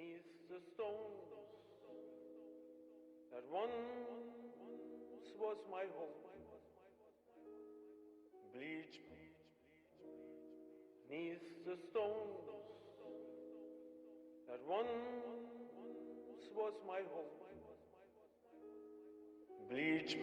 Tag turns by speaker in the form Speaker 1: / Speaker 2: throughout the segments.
Speaker 1: beneath the stones that once was my home. Bleach beneath the stones that once was my home. Bleach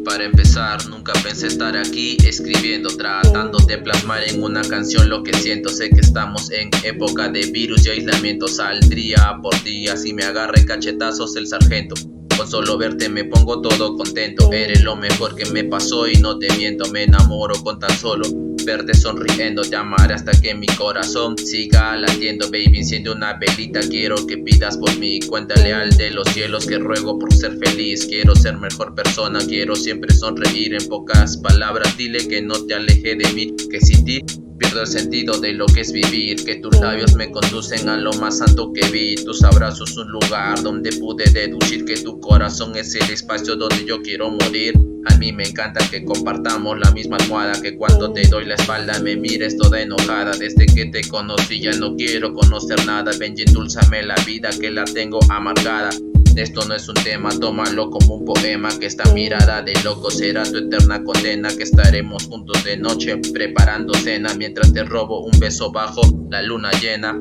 Speaker 2: Para empezar, nunca pensé estar aquí escribiendo, tratando de plasmar en una canción lo que siento. Sé que estamos en época de virus y aislamiento. Saldría por día si me agarre cachetazos el sargento. Con solo verte me pongo todo contento. Eres lo mejor que me pasó y no te miento. Me enamoro con tan solo verte sonriendo. Te amaré hasta que mi corazón siga latiendo. Baby, enciende una velita, quiero que pidas por mí. Cuéntale al de los cielos que ruego por ser feliz. Quiero ser mejor persona, quiero siempre sonreír. En pocas palabras dile que no te aleje de mí, que sin ti pierdo el sentido de lo que es vivir. Que tus labios me conducen a lo más santo que vi. Tus abrazos un lugar donde pude deducir que tu corazón es el espacio donde yo quiero morir. A mí me encanta que compartamos la misma almohada, que cuando te doy la espalda me mires toda enojada. Desde que te conocí ya no quiero conocer nada. Ven y endulzame la vida que la tengo amargada. Esto no es un tema, tómalo como un poema. Que esta mirada de loco será tu eterna condena. Que estaremos juntos de noche preparando cena, mientras te robo un beso bajo la luna llena.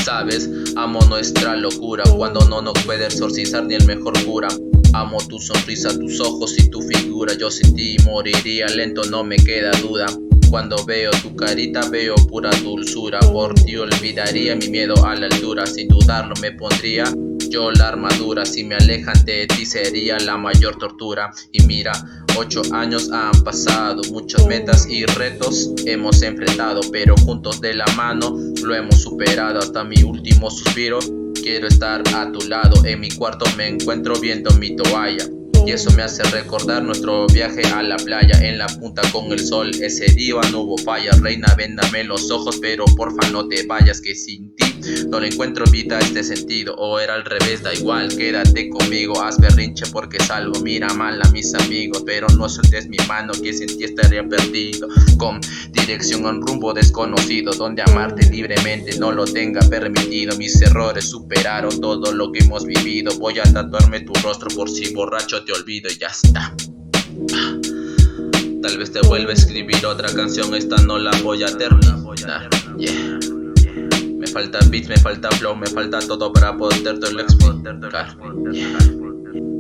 Speaker 2: Sabes, amo nuestra locura, cuando no nos puede exorcizar ni el mejor cura. Amo tu sonrisa, tus ojos y tu figura. Yo sin ti moriría lento, no me queda duda. Cuando veo tu carita veo pura dulzura. Por ti olvidaría mi miedo a la altura. Sin dudarlo me pondría yo la armadura. Si me alejan de ti sería la mayor tortura. Y mira, 8 años han pasado, muchas metas y retos hemos enfrentado, pero juntos de la mano lo hemos superado hasta mi último suspiro. Quiero estar a tu lado, en mi cuarto me encuentro viendo mi toalla. Y eso me hace recordar nuestro viaje a la playa, en la punta con el sol. Ese día no hubo falla. Reina, véndame los ojos, pero porfa no te vayas, que sin ti no le encuentro vida a este sentido. O era al revés, da igual, quédate conmigo. Haz berrinche porque salgo, mira mal a mis amigos, pero no sueltes mi mano, que sin ti estaría perdido. Con dirección a un rumbo desconocido, donde amarte libremente no lo tenga permitido. Mis errores superaron todo lo que hemos vivido. Voy a tatuarme tu rostro por si borracho te olvido y ya está. Tal vez te vuelva a escribir otra canción, esta no la voy a terminar. Yeah. Me falta beats, me falta flow, me falta todo para podértelo explicar. Yeah.